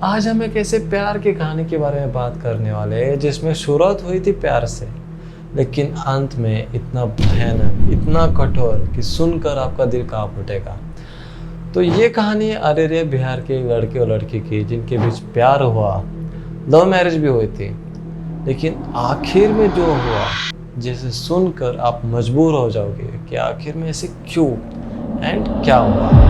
आज हम एक ऐसे प्यार की कहानी के बारे में बात करने वाले हैं जिसमें शुरुआत हुई थी प्यार से, लेकिन अंत में इतना भयानक, इतना कठोर कि सुनकर आपका दिल कांप उठेगा। तो ये कहानी अरे रे बिहार के लड़के और लड़की की, जिनके बीच प्यार हुआ, लव मैरिज भी हुई थी, लेकिन आखिर में जो हुआ, जिसे सुनकर आप मजबूर हो जाओगे कि आखिर में ऐसे क्यों एंड क्या हुआ।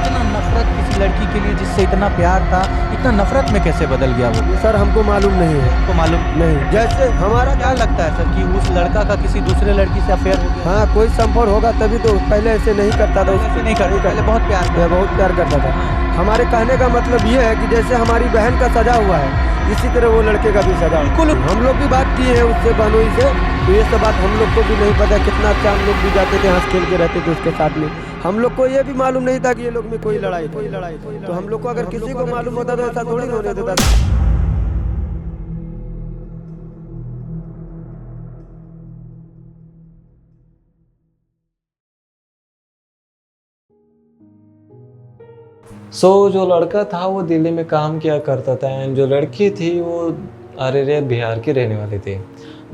इतना नफरत किसी लड़की के लिए जिससे इतना प्यार था, इतना नफरत में कैसे बदल गया वो? सर हमको मालूम नहीं है। आपको मालूम नहीं, जैसे हमारा क्या लगता है सर कि उस लड़का का किसी दूसरे लड़की से अफेयर हो गया? हाँ कोई संपर्क होगा तभी तो, पहले ऐसे नहीं करता था। ऐसे नहीं करता, पहले बहुत प्यार मैं करता बहुत प्यार करता था। हमारे कहने का मतलब ये है कि जैसे हमारी बहन का सजा हुआ है, इसी तरह वो लड़के का भी सजा हुआ। बिल्कुल। हम लोग भी बात किए हैं उससे, बहनोई से, तो ये सब बात हम लोग को भी नहीं पता। कितना अच्छा हम लोग भी जाते थे, हंस खेल के रहते थे उसके साथ में। हम लोग को ये भी मालूम नहीं था कि ये लोग में कोई लड़ाई तो हम लोग को अगर किसी को मालूम होता तो ऐसा थोड़ी होने देता था। जो लड़का था वो दिल्ली में काम किया करता था, एंड जो लड़की थी वो अरे रे बिहार की रहने वाली थी।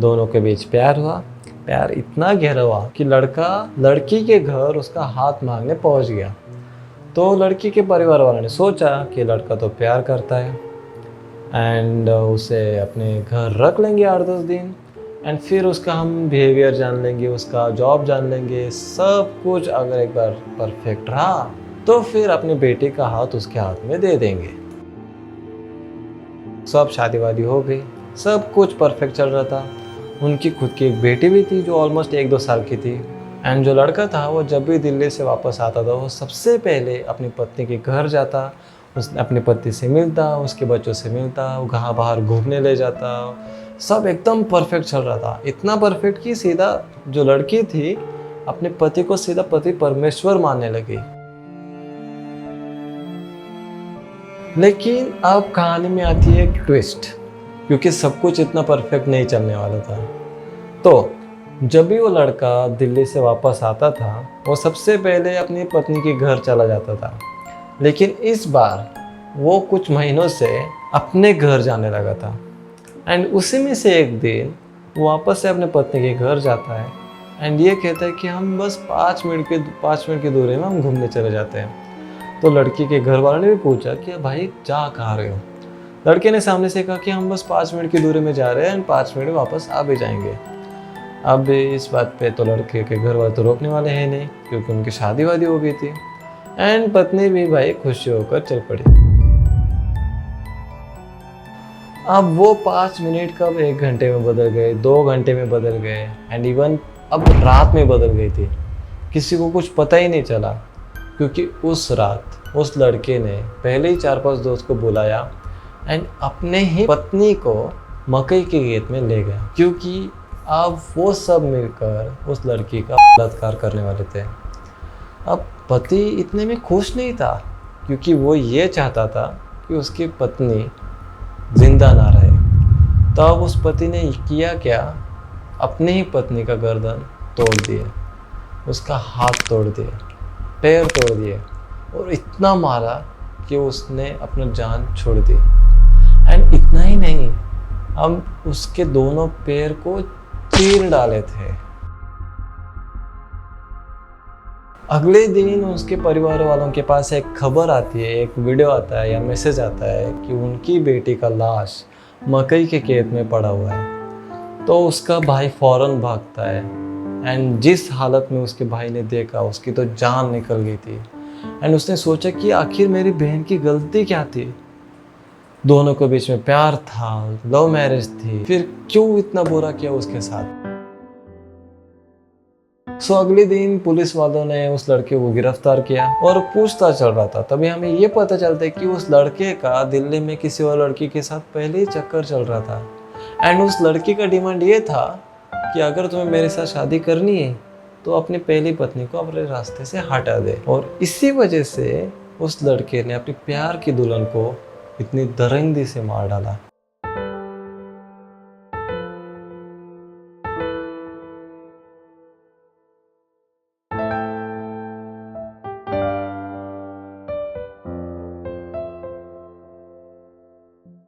दोनों के बीच प्यार हुआ। प्यार इतना गहरा हुआ कि लड़का लड़की के घर उसका हाथ मांगने पहुंच गया। तो लड़की के परिवार वालों ने सोचा कि लड़का तो प्यार करता है एंड उसे अपने घर रख लेंगे 8-10 दिन, एंड फिर उसका हम बिहेवियर जान लेंगे, उसका जॉब जान लेंगे, सब कुछ अगर एक बार परफेक्ट रहा तो फिर अपनी बेटी का हाथ उसके हाथ में दे देंगे। सब शादी वादी हो गई, सब कुछ परफेक्ट चल रहा था। उनकी खुद की एक बेटी भी थी जो ऑलमोस्ट 1-2 साल की थी। एंड जो लड़का था वो जब भी दिल्ली से वापस आता था वो सबसे पहले अपनी पत्नी के घर जाता, अपनी पत्नी से मिलता, उसके बच्चों से मिलता, वो कहाँ बाहर घूमने ले जाता। सब एकदम परफेक्ट चल रहा था, इतना परफेक्ट कि सीधा जो लड़की थी अपने पति को सीधा पति परमेश्वर मानने लगी। लेकिन अब कहानी में आती है एक ट्विस्ट, क्योंकि सब कुछ इतना परफेक्ट नहीं चलने वाला था। तो जब भी वो लड़का दिल्ली से वापस आता था वो सबसे पहले अपनी पत्नी के घर चला जाता था, लेकिन इस बार वो कुछ महीनों से अपने घर जाने लगा था। एंड उसी में से एक दिन वो वापस से अपने पत्नी के घर जाता है एंड ये कहता है कि हम बस 5 मिनट की दूरी में हम घूमने चले जाते हैं। तो लड़की के घर वालों ने भी पूछा कि भाई जा कहाँ रहे हो? लड़के ने सामने से कहा कि हम बस 5 मिनट की दूरी में जा रहे हैं एंड 5 मिनट में वापस आ भी जाएंगे। अब इस बात पे तो लड़के के घर वाले तो रोकने वाले हैं नहीं, क्योंकि उनकी शादी वादी हो गई थी। एंड पत्नी भी भाई खुशी होकर चल पड़ी। अब वो 5 मिनट कब 1 घंटे में बदल गए, 2 घंटे में बदल गए, एंड इवन अब रात में बदल गई थी। किसी को कुछ पता ही नहीं चला, क्योंकि उस रात उस लड़के ने पहले ही 4-5 दोस्त को बुलाया एंड अपने ही पत्नी को मकई के खेत में ले गया, क्योंकि अब वो सब मिलकर उस लड़की का बलात्कार करने वाले थे। अब पति इतने में खुश नहीं था, क्योंकि वो ये चाहता था कि उसकी पत्नी जिंदा ना रहे। तो अब उस पति ने किया क्या, अपने ही पत्नी का गर्दन तोड़ दिए, उसका हाथ तोड़ दिए, पैर तोड़ दिए और इतना मारा कि उसने अपना जान छोड़ दी। एंड इतना ही नहीं, हम उसके दोनों पैर को चीर डाले थे। अगले दिन उसके परिवार वालों के पास एक खबर आती है, एक वीडियो आता है या मैसेज आता है कि उनकी बेटी का लाश मकई के खेत में पड़ा हुआ है। तो उसका भाई फौरन भागता है एंड जिस हालत में उसके भाई ने देखा, उसकी तो जान निकल गई थी। एंड उसने सोचा कि आखिर मेरी बहन की गलती क्या थी? दोनों के बीच में प्यार था, लव मैरिज थी, फिर क्यों इतना बुरा किया उसके साथ? अगले दिन पुलिस वालों ने उस लड़के को गिरफ्तार किया और पूछताछ चल रहा था। तभी हमें ये पता चलता है कि उस लड़के का दिल्ली में किसी और लड़की के साथ पहले ही चक्कर चल रहा था। एंड उस लड़की का डिमांड ये था कि अगर तुम्हें मेरे साथ शादी करनी है तो अपनी पहली पत्नी को अपने रास्ते से हटा दे। और इसी वजह से उस लड़के ने अपनी प्यार की दुल्हन को इतनी दरिंदगी से मार डाला।